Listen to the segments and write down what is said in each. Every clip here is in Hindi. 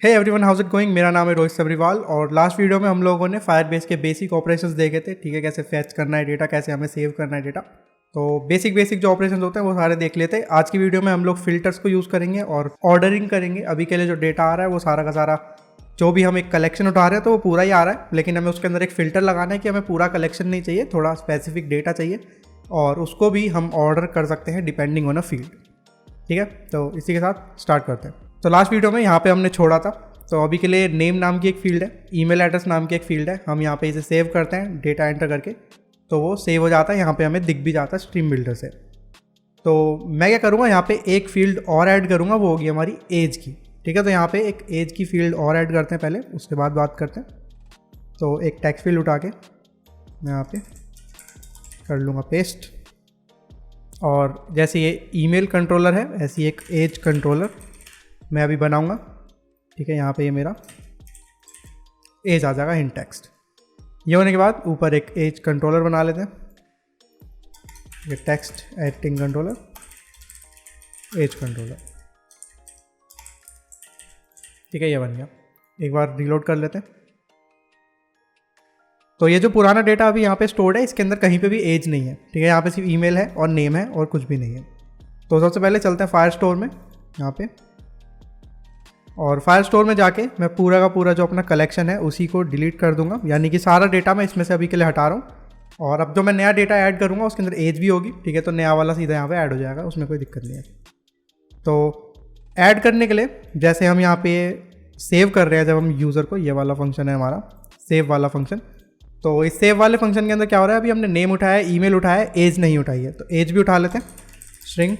Hey everyone, how's it going. मेरा नाम है रोहित सब्रीवाल और लास्ट वीडियो में हम लोगों ने फायरबेस के बेसिक ऑपरेशंस देखे थे। ठीक है, कैसे फैच करना है डेटा, कैसे हमें सेव करना है डेटा। तो बेसिक जो ऑपरेशंस होते हैं वो सारे देख लेते हैं। आज की वीडियो में हम लोग फिल्टर्स को यूज़ करेंगे और ऑर्डरिंग करेंगे। अभी के लिए जो डेटा आ रहा है वो सारा का सारा जो भी हम एक कलेक्शन उठा रहे हैं तो वो पूरा ही आ रहा है, लेकिन हमें उसके अंदर एक फ़िल्टर लगाना है कि हमें पूरा कलेक्शन नहीं चाहिए, थोड़ा स्पेसिफिक डेटा चाहिए और उसको भी हम ऑर्डर कर सकते हैं डिपेंडिंग ऑन अ फील्ड। ठीक है, तो इसी के साथ स्टार्ट करते हैं। तो लास्ट वीडियो में यहाँ पे हमने छोड़ा था, तो अभी के लिए नेम नाम की एक फील्ड है, ईमेल एड्रेस नाम की एक फील्ड है। हम यहाँ पे इसे सेव करते हैं डेटा एंटर करके, तो वो सेव हो जाता है। यहाँ पे हमें दिख भी जाता है स्ट्रीम बिल्डर से। तो मैं क्या करूँगा, यहाँ पे एक फील्ड और ऐड करूँगा, वो होगी हमारी एज की। ठीक है, तो यहाँ पे एक एज की फील्ड और ऐड करते हैं पहले, उसके बाद बात करते हैं। तो एक टेक्स्ट फील्ड उठा के मैं यहाँ पे कर लूँगा पेस्ट, और जैसे ये ईमेल कंट्रोलर है ऐसी एक एज कंट्रोलर मैं अभी बनाऊँगा। ठीक है, यहाँ पे ये मेरा एज आ जाएगा इन टेक्स्ट। ये होने के बाद ऊपर एक एज कंट्रोलर बना लेते हैं, ये text editing controller, age controller. ठीक है, ये बन गया। एक बार रीलोड कर लेते हैं। तो ये जो पुराना डेटा अभी यहाँ पे स्टोर्ड है, इसके अंदर कहीं पे भी एज नहीं है। ठीक है, यहाँ पे सिर्फ ईमेल है और नेम है और कुछ भी नहीं है। तो सबसे पहले चलते हैं फायर स्टोर में यहाँ पे, और फायर स्टोर में जाके मैं पूरा का पूरा जो अपना कलेक्शन है उसी को डिलीट कर दूंगा, यानी कि सारा डेटा मैं इसमें से अभी के लिए हटा रहा हूँ। और अब जो मैं नया डेटा ऐड करूँगा उसके अंदर एज भी होगी। ठीक है, तो नया वाला सीधा यहाँ पे ऐड हो जाएगा, उसमें कोई दिक्कत नहीं है। तो ऐड करने के लिए जैसे हम यहाँ पे सेव कर रहे हैं जब हम यूज़र को, ये वाला फंक्शन है हमारा सेव वाला फंक्शन। तो इस सेव वाले फंक्शन के अंदर क्या हो रहा है, अभी हमने नेम उठाया है, ईमेल उठाया है, एज नहीं उठाई है। तो एज भी उठा लेते हैं। String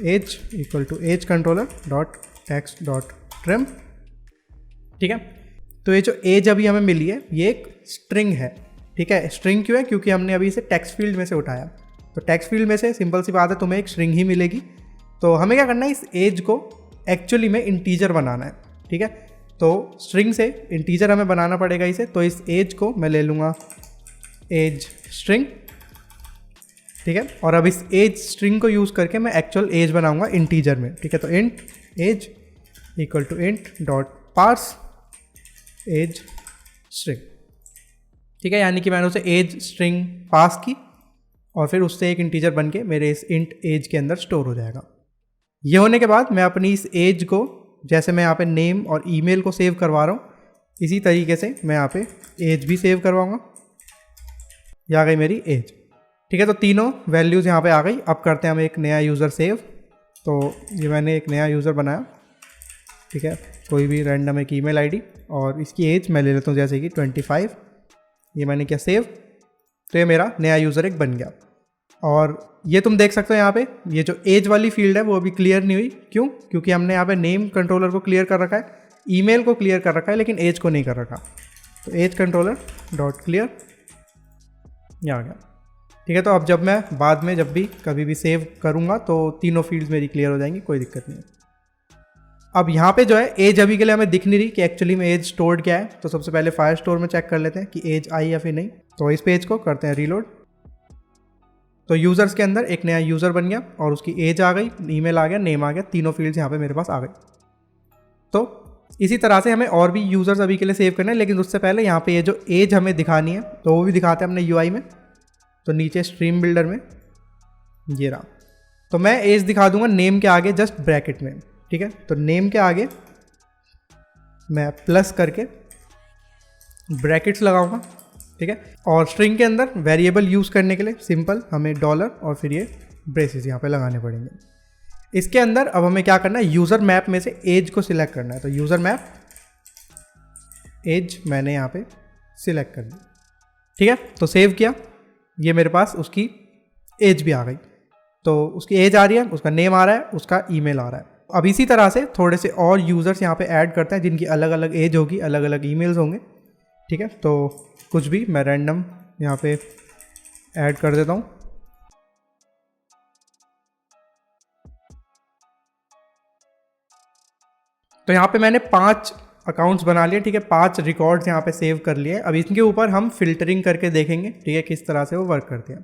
age equal to age controller dot text dot trim. ठीक है, तो ये जो एज अभी हमें मिली है ये एक स्ट्रिंग है। ठीक है, स्ट्रिंग क्यों है, क्योंकि हमने अभी इसे टेक्स्ट फील्ड में से उठाया। तो टेक्स्ट फील्ड में से सिंपल सी बात है, तुम्हें एक स्ट्रिंग ही मिलेगी। तो हमें क्या करना है, इस एज को एक्चुअली में इंटीजर बनाना है। ठीक है, तो स्ट्रिंग से इंटीजर हमें बनाना पड़ेगा इसे। तो इस एज को मैं ले लूँगा एज स्ट्रिंग। ठीक है, और अब इस एज स्ट्रिंग को यूज़ करके मैं एक्चुअल एज बनाऊंगा इंटीजर में। ठीक है, तो int age equal to int dot parse age string. ठीक है, यानी कि मैंने उसे एज स्ट्रिंग पास की और फिर उससे एक इंटीजर बन के मेरे इस इंट एज के अंदर स्टोर हो जाएगा। ये होने के बाद मैं अपनी इस एज को, जैसे मैं यहाँ पे नेम और ईमेल को सेव करवा रहा हूँ, इसी तरीके से मैं यहाँ पे एज भी सेव करवाऊँगा। ये आ गई मेरी एज। ठीक है, तो तीनों वैल्यूज़ यहाँ पे आ गई। अब करते हैं हम एक नया यूज़र सेव। तो ये मैंने एक नया यूज़र बनाया। ठीक है, कोई भी रैंडम एक ईमेल आईडी, और इसकी एज मैं ले लेता हूँ जैसे कि 25। ये मैंने किया सेव, तो ये मेरा नया यूज़र एक बन गया। और ये तुम देख सकते हो यहाँ पे ये जो एज वाली फील्ड है वो अभी क्लियर नहीं हुई। क्यों? क्योंकि हमने यहाँ पे नेम कंट्रोलर को क्लियर कर रखा है, ईमेल को क्लियर कर रखा है, लेकिन एज को नहीं कर रखा। तो एज कंट्रोलर डॉट क्लियर ये आ गया। ठीक है, तो अब जब मैं बाद में जब भी कभी भी सेव करूँगा तो तीनों फील्ड्स मेरी क्लियर हो जाएंगी, कोई दिक्कत नहीं है। अब यहाँ पे जो है एज अभी के लिए हमें दिख नहीं रही कि एक्चुअली में एज स्टोर्ड क्या है। तो सबसे पहले फायर स्टोर में चेक कर लेते हैं कि एज आई या फिर नहीं। तो इस पेज को करते हैं रीलोड। तो यूज़र्स के अंदर एक नया यूज़र बन गया और उसकी एज आ गई, ईमेल आ गया, नेम आ गया, तीनों फील्ड्स यहाँ पे मेरे पास आ गई। तो इसी तरह से हमें और भी यूज़र्स अभी के लिए सेव करना है, लेकिन उससे पहले यहाँ पे ये जो एज हमें दिखानी है तो वो भी दिखाते हैं अपने यूआई में। तो नीचे स्ट्रीम बिल्डर में ये रहा, तो मैं एज दिखा दूंगा नेम के आगे जस्ट ब्रैकेट में। ठीक है, तो नेम के आगे मैं प्लस करके ब्रैकेट्स लगाऊंगा। ठीक है, और स्ट्रिंग के अंदर वेरिएबल यूज़ करने के लिए सिंपल हमें डॉलर और फिर ये ब्रेसेस यहाँ पे लगाने पड़ेंगे। इसके अंदर अब हमें क्या करना है, यूज़र मैप में से एज को सिलेक्ट करना है। तो यूज़र मैप एज मैंने यहाँ पे सिलेक्ट कर दी। ठीक है, तो सेव किया, ये मेरे पास उसकी एज भी आ गई। तो उसकी एज आ रही है, उसका नेम आ रहा है, उसका ईमेल आ रहा है। अब इसी तरह से थोड़े से और यूज़र्स यहाँ पे ऐड करते हैं जिनकी अलग अलग एज होगी, अलग अलग ईमेल्स होंगे। ठीक है, तो कुछ भी मैं रैंडम यहाँ पे ऐड कर देता हूँ। तो यहाँ पे मैंने 5 अकाउंट्स बना लिए। ठीक है, 5 रिकॉर्ड्स यहाँ पे सेव कर लिए। अब इनके ऊपर हम फिल्टरिंग करके देखेंगे, ठीक है, किस तरह से वो वर्क करते हैं।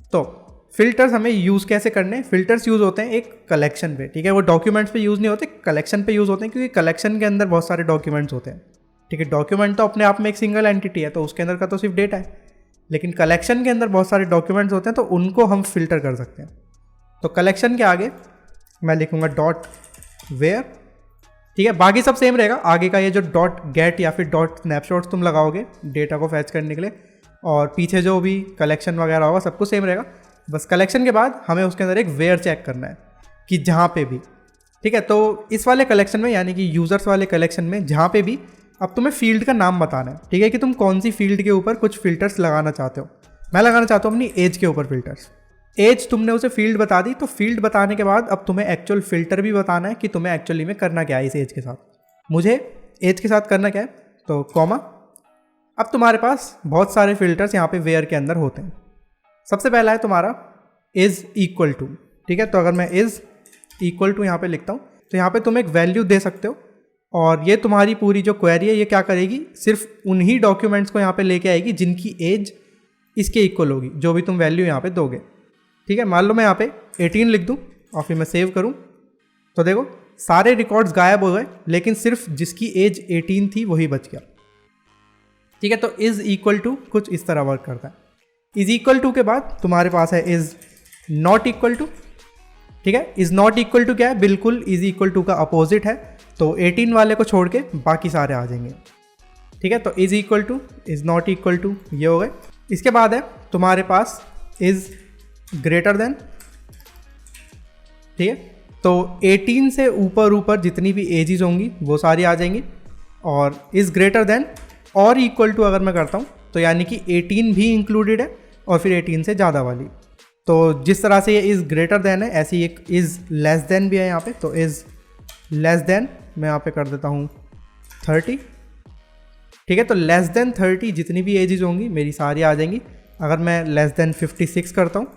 तो फिल्टर्स हमें यूज़ कैसे करने हैं? फिल्टर्स यूज़ होते हैं एक कलेक्शन पे, ठीक है, वो डॉक्यूमेंट्स पे यूज़ नहीं होते, कलेक्शन पे यूज़ होते हैं, क्योंकि कलेक्शन के अंदर बहुत सारे डॉक्यूमेंट्स होते हैं, ठीक है। डॉक्यूमेंट तो अपने आप में एक सिंगल एंटिटी है, तो उसके अंदर का तो सिर्फ डेटा है, लेकिन कलेक्शन के अंदर बहुत सारे डॉक्यूमेंट्स होते हैं, तो उनको हम फिल्टर कर सकते हैं। तो कलेक्शन के आगे मैं लिखूँगा डॉट वेयर, ठीक है, बाकी सब सेम रहेगा। आगे का ये जो डॉट गेट या फिर डॉट स्नैपशॉट्स तुम लगाओगे डेटा को फैच करने के लिए, और पीछे जो भी कलेक्शन वगैरह होगा सब कुछ सेम रहेगा। बस कलेक्शन के बाद हमें उसके अंदर एक वेयर चेक करना है कि जहाँ पे भी, ठीक है, तो इस वाले कलेक्शन में यानी कि यूज़र्स वाले कलेक्शन में जहाँ पे भी अब तुम्हें फील्ड का नाम बताना है, ठीक है, कि तुम कौन सी फील्ड के ऊपर कुछ फिल्टर्स लगाना चाहते हो। मैं लगाना चाहता हूँ अपनी एज के ऊपर फिल्टर्स। एज तुमने उसे फील्ड बता दी, तो फील्ड बताने के बाद अब तुम्हें एक्चुअल फिल्टर भी बताना है कि तुम्हें एक्चुअली में करना क्या है इस एज के साथ। मुझे एज के साथ करना क्या है, तो कॉमा। अब तुम्हारे पास बहुत सारे फिल्टर्स यहाँ पे वेयर के अंदर होते हैं। सबसे पहला है तुम्हारा इज़ इक्वल टू, ठीक है, तो अगर मैं इज़ इक्वल टू यहाँ पे लिखता हूँ तो यहाँ पे तुम एक वैल्यू दे सकते हो, और ये तुम्हारी पूरी जो क्वेरी है ये क्या करेगी, सिर्फ उन्हीं डॉक्यूमेंट्स को यहाँ पे लेके आएगी जिनकी एज इसके इक्वल होगी, जो भी तुम वैल्यू यहाँ पे दोगे, ठीक है। मान लो मैं यहाँ पे 18 लिख दूँ और फिर मैं सेव करूँ, तो देखो सारे रिकॉर्ड्स गायब हो गए, लेकिन सिर्फ जिसकी एज 18 थी वही बच गया, ठीक है। तो इज़ इक्वल टू कुछ इस तरह वर्क करता है। इज़ इक्वल टू के बाद तुम्हारे पास है इज़ नॉट इक्वल टू, ठीक है। इज़ नॉट इक्वल टू क्या है, बिल्कुल इज़ इक्वल टू का अपोजिट है, तो 18 वाले को छोड़ के बाकी सारे आ जाएंगे, ठीक है। तो is equal to, is not equal to, ये हो गए। इसके बाद है तुम्हारे पास इज़ ग्रेटर देन, ठीक है, तो 18 से ऊपर जितनी भी एजेस होंगी वो सारी आ जाएंगी, और इज़ ग्रेटर देन और इक्वल टू अगर मैं करता हूँ तो यानी कि 18 भी इंक्लूडेड है और फिर 18 से ज़्यादा वाली। तो जिस तरह से ये इज़ ग्रेटर देन है, ऐसी एक इज़ लेस देन भी है यहाँ पे, तो इज़ लेस देन मैं यहाँ पे कर देता हूँ 30, ठीक है। तो लेस देन 30 जितनी भी एजेस होंगी मेरी सारी आ जाएंगी। अगर मैं लेस देन 56 करता हूँ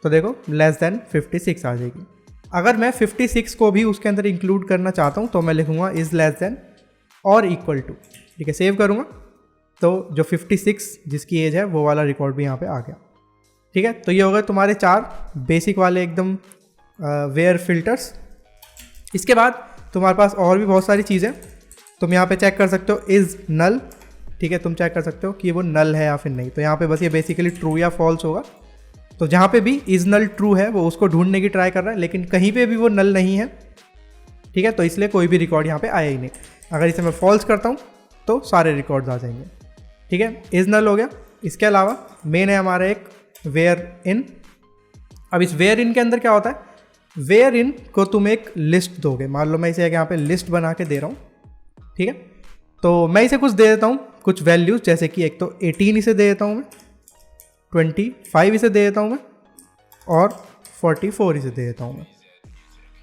तो देखो लेस देन 56 आ जाएगी। अगर मैं 56 को भी उसके अंदर इंक्लूड करना चाहता हूँ तो मैं लिखूँगा इज़ लेस देन और इक्वल टू, ठीक है, सेव करूँगा तो जो 56 जिसकी एज है वो वाला रिकॉर्ड भी यहाँ पे आ गया, ठीक है। तो ये हो गए तुम्हारे 4 बेसिक वाले एकदम वेयर फिल्टर्स। इसके बाद तुम्हारे पास और भी बहुत सारी चीज़ें तुम यहाँ पे चेक कर सकते हो। इज़ नल, ठीक है, तुम चेक कर सकते हो कि वो नल है या फिर नहीं। तो यहाँ पे बस ये बेसिकली ट्रू या फॉल्स होगा। तो जहाँ पे भी इज़ नल ट्रू है वो उसको ढूंढने की ट्राई कर रहा है, लेकिन कहीं पे भी वो नल नहीं है, ठीक है, तो इसलिए कोई भी रिकॉर्ड यहाँ पे आया ही नहीं। अगर इसे मैं फॉल्स करता हूँ तो सारे रिकॉर्ड्स आ जाएंगे, ठीक है। इज़ नल हो गया। इसके अलावा मेन है हमारा एक वेयर इन। अब इस वेयर इन के अंदर क्या होता है, वेयर इन को तुम एक लिस्ट दोगे। मान लो मैं इसे यहाँ पे लिस्ट बना के दे रहा हूँ, ठीक है, तो मैं इसे कुछ दे देता हूँ, कुछ वैल्यूज, जैसे कि एक तो 18 इसे दे देता हूँ मैं, 25 इसे दे देता हूँ मैं, और 44 इसे दे देता हूँ मैं,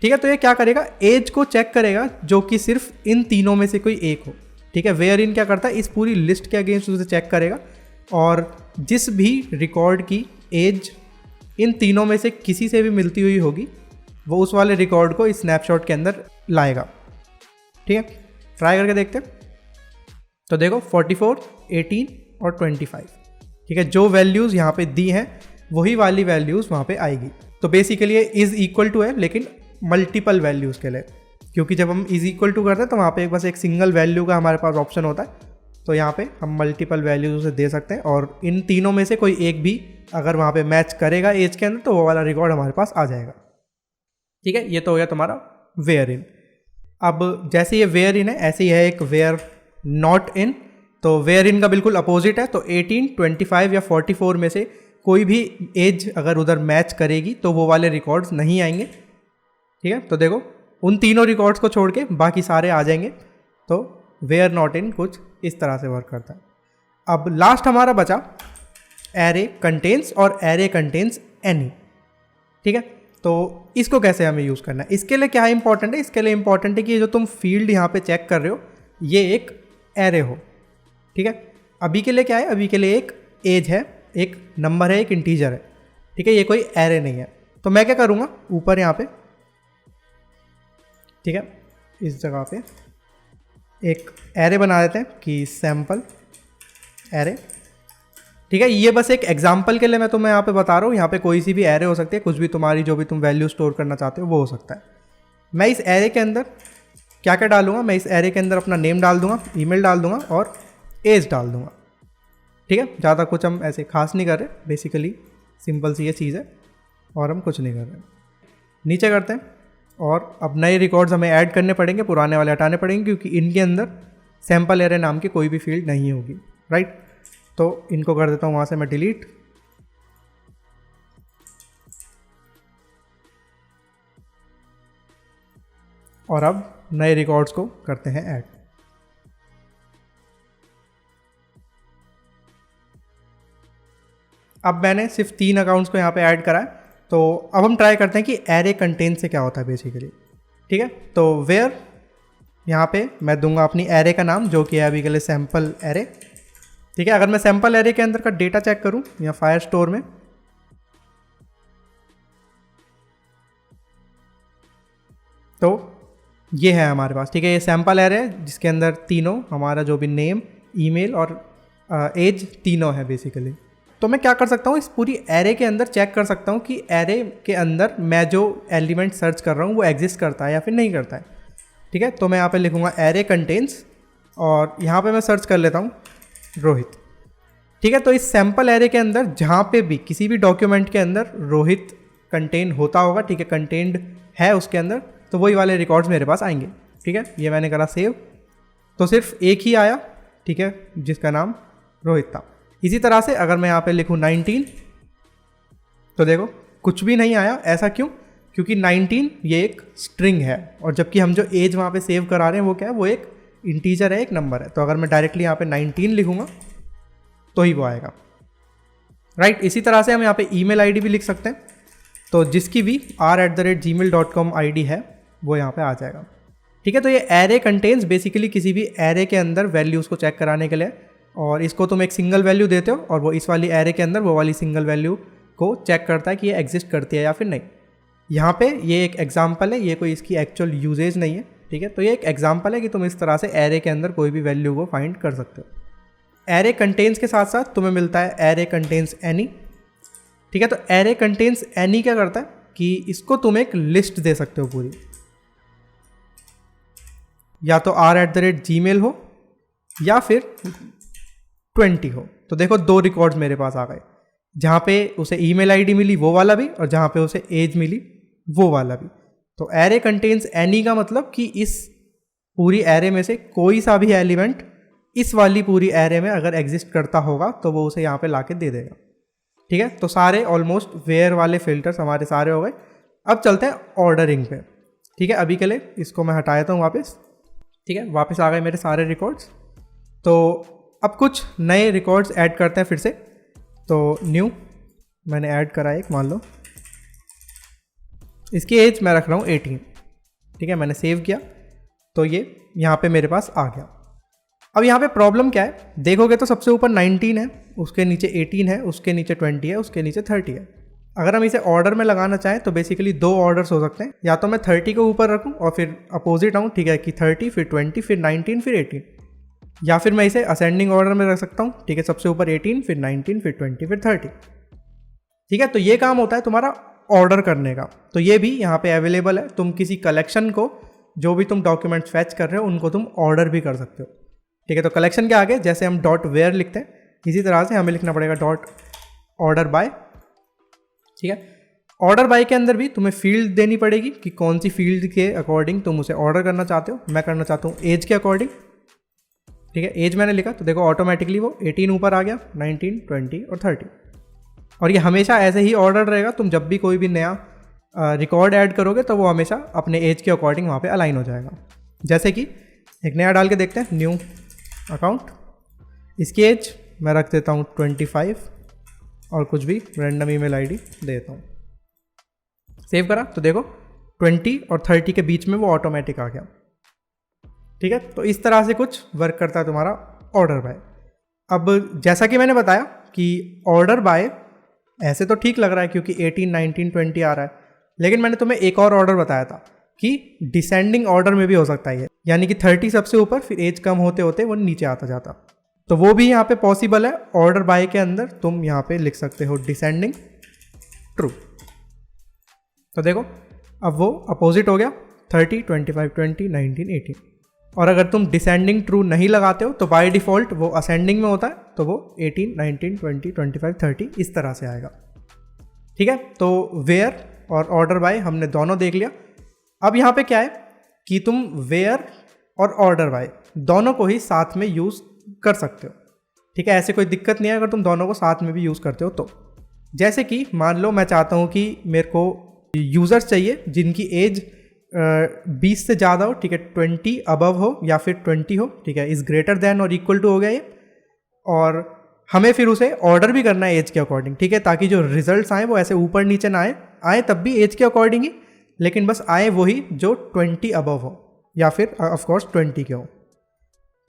ठीक है। तो ये क्या करेगा, एज को चेक करेगा जो कि सिर्फ इन तीनों में से कोई एक हो, ठीक है। वेयर इन क्या करता है, इस पूरी लिस्ट के अगेंस्ट उसे चेक करेगा, और जिस भी रिकॉर्ड की एज इन तीनों में से किसी से भी मिलती हुई होगी वो उस वाले रिकॉर्ड को इस स्नैपशॉट के अंदर लाएगा, ठीक है। ट्राई करके देखते हैं। तो देखो 44, 18 और 25, ठीक है, जो वैल्यूज़ यहाँ पे दी हैं वही वाली वैल्यूज़ वहाँ पे आएगी। तो बेसिकली ये इज़ इक्वल टू है, लेकिन मल्टीपल वैल्यूज़ के लिए, क्योंकि जब हम इज़ इक्वल टू करते हैं तो वहाँ पे बस एक सिंगल वैल्यू का हमारे पास ऑप्शन होता है। तो यहाँ पे हम मल्टीपल वैल्यूज़ उसे दे सकते हैं, और इन तीनों में से कोई एक भी अगर वहाँ पे मैच करेगा एज के अंदर तो वो वाला रिकॉर्ड हमारे पास आ जाएगा, ठीक है। ये तो हो गया तुम्हारा वेयर इन। अब जैसे ये वेयर इन है ऐसे ही है एक वेयर नॉट इन। तो वेयर इन का बिल्कुल अपोजिट है। तो 18, 25 या 44 में से कोई भी एज अगर उधर मैच करेगी तो वो वाले रिकॉर्ड्स नहीं आएंगे, ठीक है। तो देखो उन तीनों रिकॉर्ड्स को छोड़ के बाकी सारे आ जाएंगे। तो वेयर नॉट इन कुछ इस तरह से वर्क करता है। अब लास्ट हमारा बचा एरे कंटेन्स और एरे कंटेन्स एनी, ठीक है। तो इसको कैसे हमें यूज़ करना है, इसके लिए क्या इंपॉर्टेंट है, इसके लिए इंपॉर्टेंट है कि ये जो तुम फील्ड यहाँ पे चेक कर रहे हो ये एक एरे हो, ठीक है। अभी के लिए क्या है, अभी के लिए एक एज है, एक नंबर है, एक इंटीजर है, ठीक है, ये कोई एरे नहीं है। तो मैं क्या करूँगा, ऊपर यहाँ पे, ठीक है, इस जगह पे एक एरे बना देते हैं कि सैम्पल एरे, ठीक है, ये बस एक एग्जाम्पल के लिए मैं तुम्हें यहाँ पे बता रहा हूँ। यहाँ पे कोई सी भी एरे हो सकती है, कुछ भी तुम्हारी जो भी तुम वैल्यू स्टोर करना चाहते हो वो हो सकता है। मैं इस एरे के अंदर क्या क्या डालूंगा, मैं इस एरे के अंदर अपना नेम डाल दूंगा, ईमेल डाल दूंगा और एज डाल दूंगा। ठीक है, ज़्यादा कुछ हम ऐसे खास नहीं कर रहे, बेसिकली सिंपल सी ये चीज़ है और हम कुछ नहीं कर रहे। नीचे करते हैं और अब नए रिकॉर्ड्स हमें ऐड करने पड़ेंगे, पुराने वाले हटाने पड़ेंगे क्योंकि इनके अंदर सैम्पल एरे नाम की कोई भी फील्ड नहीं होगी। राइट, तो इनको कर देता हूँ वहाँ से मैं डिलीट। और अब नए रिकॉर्ड्स को करते हैं ऐड। अब मैंने सिर्फ 3 अकाउंट्स को यहाँ पे ऐड करा है, तो अब हम ट्राई करते हैं कि एरे कंटेंट से क्या होता है बेसिकली। ठीक है, तो वेयर यहाँ पे मैं दूंगा अपनी एरे का नाम जो कि है अभी के लिए सैम्पल एरे। ठीक है, अगर मैं सैम्पल एरे के अंदर का डेटा चेक करूँ या फायर स्टोर में, तो ये है हमारे पास। ठीक है, ये सैम्पल एरे है जिसके अंदर तीनों हमारा जो भी नेम, ईमेल और एज तीनों है बेसिकली। तो मैं क्या कर सकता हूँ, इस पूरी एरे के अंदर चेक कर सकता हूँ कि एरे के अंदर मैं जो एलिमेंट सर्च कर रहा हूँ वो एग्जिस्ट करता है या फिर नहीं करता है। ठीक है, तो मैं यहाँ पे लिखूँगा एरे कंटेन्स और यहाँ पे मैं सर्च कर लेता हूँ रोहित। ठीक है, तो इस सैम्पल एरे के अंदर जहाँ पे भी किसी भी डॉक्यूमेंट के अंदर रोहित कंटेन होता होगा, ठीक है, कंटेंड है उसके अंदर, तो वही वाले रिकॉर्ड्स मेरे पास आएंगे। ठीक है, ये मैंने करा सेव, तो सिर्फ एक ही आया, ठीक है, जिसका नाम रोहित था। इसी तरह से अगर मैं यहाँ पे लिखूँ 19, तो देखो कुछ भी नहीं आया। ऐसा क्यों? क्योंकि 19 ये एक स्ट्रिंग है और जबकि हम जो एज वहाँ पे सेव करा रहे हैं वो क्या है, वो एक इंटीजर है, एक नंबर है। तो अगर मैं डायरेक्टली यहाँ पे 19 लिखूँगा तो ही वो आएगा। राइट, इसी तरह से हम यहाँ पे ईमेल आईडी भी लिख सकते हैं, तो जिसकी भी r@gmail.com आईडी है वो यहाँ पे आ जाएगा। ठीक है, तो ये एरे कंटेन्स बेसिकली किसी भी एरे के अंदर वैल्यूज़ को चेक कराने के लिए, और इसको तुम एक सिंगल वैल्यू देते हो और वो इस वाली एरे के अंदर वो वाली सिंगल वैल्यू को चेक करता है कि ये एग्जिस्ट करती है या फिर नहीं। यहाँ पे ये एक एग्जांपल है, ये कोई इसकी एक्चुअल यूजेज नहीं है। ठीक है, तो ये एक एग्जांपल है कि तुम इस तरह से एरे के अंदर कोई भी वैल्यू को फाइंड कर सकते हो। एरे कंटेन्स के साथ साथ तुम्हें मिलता है एरे कंटेन्स एनी। ठीक है, तो एरे कंटेन्स एनी क्या करता है कि इसको तुम एक लिस्ट दे सकते हो पूरी, या तो r@gmail हो या फिर 20 हो। तो देखो 2 रिकॉर्ड्स मेरे पास आ गए, जहाँ पे उसे ईमेल आईडी मिली वो वाला भी और जहाँ पे उसे एज मिली वो वाला भी। तो एरे कंटेन्स एनी का मतलब कि इस पूरी एरे में से कोई सा भी एलिमेंट इस वाली पूरी एरे में अगर एग्जिस्ट करता होगा तो वो उसे यहाँ पे लाके दे देगा। ठीक है, तो सारे ऑलमोस्ट वेयर वाले फिल्टर्स हमारे सारे हो गए। अब चलते हैं ऑर्डरिंग पे। ठीक है, अभी के लिए इसको मैं हटा देता हूँ वापस। ठीक है, वापस आ गए मेरे सारे रिकॉर्ड्स। तो अब कुछ नए रिकॉर्ड्स ऐड करते हैं फिर से। तो न्यू मैंने ऐड करा एक, मान लो इसकी एज मैं रख रहा हूँ 18। ठीक है, मैंने सेव किया तो ये यहाँ पे मेरे पास आ गया। अब यहाँ पे प्रॉब्लम क्या है, देखोगे तो सबसे ऊपर 19 है, उसके नीचे 18 है, उसके नीचे 20 है, उसके नीचे 30 है। अगर हम इसे ऑर्डर में लगाना चाहें तो बेसिकली 2 ऑर्डर्स हो सकते हैं, या तो मैं 30 को ऊपर रखूँ और फिर अपोजिट आऊँ, ठीक है, कि 30 फिर 20 फिर 19 फिर 18, या फिर मैं इसे असेंडिंग ऑर्डर में रख सकता हूँ। ठीक है, सबसे ऊपर 18 फिर 19 फिर 20 फिर 30। ठीक है, तो ये काम होता है तुम्हारा ऑर्डर करने का। तो ये भी यहाँ पे अवेलेबल है, तुम किसी कलेक्शन को जो भी तुम डॉक्यूमेंट्स फैच कर रहे हो उनको तुम ऑर्डर भी कर सकते हो। ठीक है, तो कलेक्शन के आगे जैसे हम .where लिखते हैं इसी तरह से हमें लिखना पड़ेगा .order by। ठीक है, ऑर्डर बाय के अंदर भी तुम्हें फील्ड देनी पड़ेगी कि कौन सी फील्ड के अकॉर्डिंग तुम उसे ऑर्डर करना चाहते हो। मैं करना चाहता हूँ एज के अकॉर्डिंग। ठीक है, एज मैंने लिखा तो देखो ऑटोमेटिकली वो 18 ऊपर आ गया, 19, 20 और 30। और ये हमेशा ऐसे ही ऑर्डर रहेगा, तुम जब भी कोई भी नया रिकॉर्ड ऐड करोगे तो वो हमेशा अपने एज के अकॉर्डिंग वहाँ पे अलाइन हो जाएगा। जैसे कि एक नया डाल के देखते हैं, न्यू अकाउंट, इसकी एज मैं रख देता हूँ 25 और कुछ भी रैंडम ईमेल आईडी दे देता हूँ। सेव करा तो देखो 20 और 30 के बीच में वो ऑटोमेटिक आ गया। ठीक है, तो इस तरह से कुछ वर्क करता है तुम्हारा ऑर्डर बाय। अब जैसा कि मैंने बताया कि ऑर्डर बाय ऐसे तो ठीक लग रहा है क्योंकि 18, 19, 20 आ रहा है, लेकिन मैंने तुम्हें एक और ऑर्डर बताया था कि डिसेंडिंग ऑर्डर में भी हो सकता है ये, यानी कि 30 सबसे ऊपर फिर एज कम होते होते वो नीचे आता जाता। तो वो भी यहाँ पे पॉसिबल है। ऑर्डर बाय के अंदर तुम यहाँ पे लिख सकते हो डिसेंडिंग ट्रू। तो देखो अब वो अपोजिट हो गया 30, 25, 20, 19, 18। और अगर तुम डिसेंडिंग ट्रू नहीं लगाते हो तो बाय डिफ़ॉल्ट वो असेंडिंग में होता है, तो वो 18, 19, 20, 25, 30 इस तरह से आएगा। ठीक है, तो वेयर और ऑर्डर बाय हमने दोनों देख लिया। अब यहाँ पे क्या है कि तुम वेयर और ऑर्डर बाय दोनों को ही साथ में यूज़ कर सकते हो। ठीक है, ऐसे कोई दिक्कत नहीं है अगर तुम दोनों को साथ में भी यूज़ करते हो तो। जैसे कि मान लो मैं चाहता हूँ कि मेरे को यूज़र्स चाहिए जिनकी एज 20 से ज़्यादा हो, ठीक है, 20 अबव हो या फिर 20 हो, ठीक है, इज़ ग्रेटर देन और इक्वल टू हो गया ये। और हमें फिर उसे ऑर्डर भी करना है एज के अकॉर्डिंग, ठीक है, ताकि जो रिजल्ट्स आए वो ऐसे ऊपर नीचे ना आए तब भी एज के अकॉर्डिंग ही, लेकिन बस आए वही जो 20 अबव हो या फिर ऑफकोर्स 20 के हो।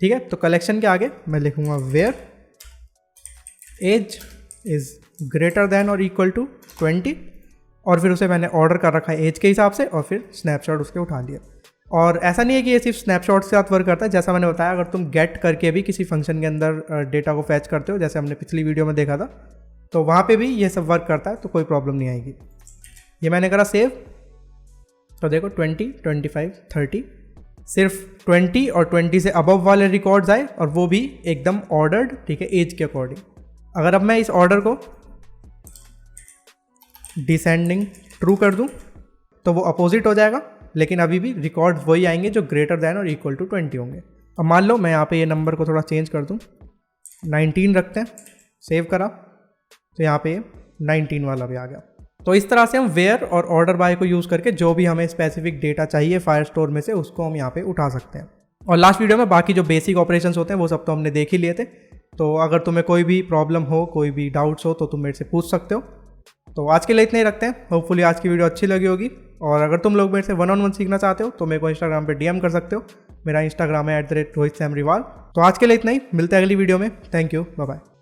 ठीक है, तो कलेक्शन के आगे मैं लिखूंगा where age is greater than और इक्वल टू 20 और फिर उसे मैंने ऑर्डर कर रखा है एज के हिसाब से और फिर स्नैपशॉट उसके उठा लिया। और ऐसा नहीं है कि ये सिर्फ स्नैपशॉट के साथ वर्क करता है, जैसा मैंने बताया अगर तुम गेट करके भी किसी फंक्शन के अंदर डेटा को फैच करते हो, जैसे हमने पिछली वीडियो में देखा था, तो वहाँ पे भी ये सब वर्क करता है, तो कोई प्रॉब्लम नहीं आएगी। ये मैंने करा सेव, तो देखो 20, 25, 30 सिर्फ 20 और 20 से अबव वाले रिकॉर्ड्स आए और वो भी एकदम ऑर्डर्ड, ठीक है, एज के अकॉर्डिंग। अगर अब मैं इस ऑर्डर को डिसेंडिंग ट्रू कर दूं तो वो अपोजिट हो जाएगा, लेकिन अभी भी रिकॉर्ड वही आएंगे जो ग्रेटर दैन और इक्वल टू 20 होंगे। अब मान लो मैं यहाँ पे ये नंबर को थोड़ा चेंज कर दूं, 19 रखते हैं, सेव करा तो यहाँ पे 19 वाला भी आ गया। तो इस तरह से हम वेयर और ऑर्डर बाय को यूज़ करके जो भी हमें स्पेसिफिक डेटा चाहिए फायरस्टोर में से उसको हम यहाँ पे उठा सकते हैं। और लास्ट वीडियो में बाकी जो बेसिक ऑपरेशंस होते हैं वो सब तो हमने देख ही लिए थे। तो अगर तुम्हें कोई भी प्रॉब्लम हो, कोई भी डाउट्स हो तो तुम मेरे से पूछ सकते हो। तो आज के लिए इतना ही रखते हैं। होपफुली आज की वीडियो अच्छी लगी होगी। और अगर तुम लोग मेरे से 1-on-1 सीखना चाहते हो तो मेरे को इंस्टाग्राम पे डीएम कर सकते हो। मेरा इंस्टाग्राम है @RohitSamRiwal। तो आज के लिए इतना ही, मिलते हैं अगली वीडियो में। Thank you, bye bye.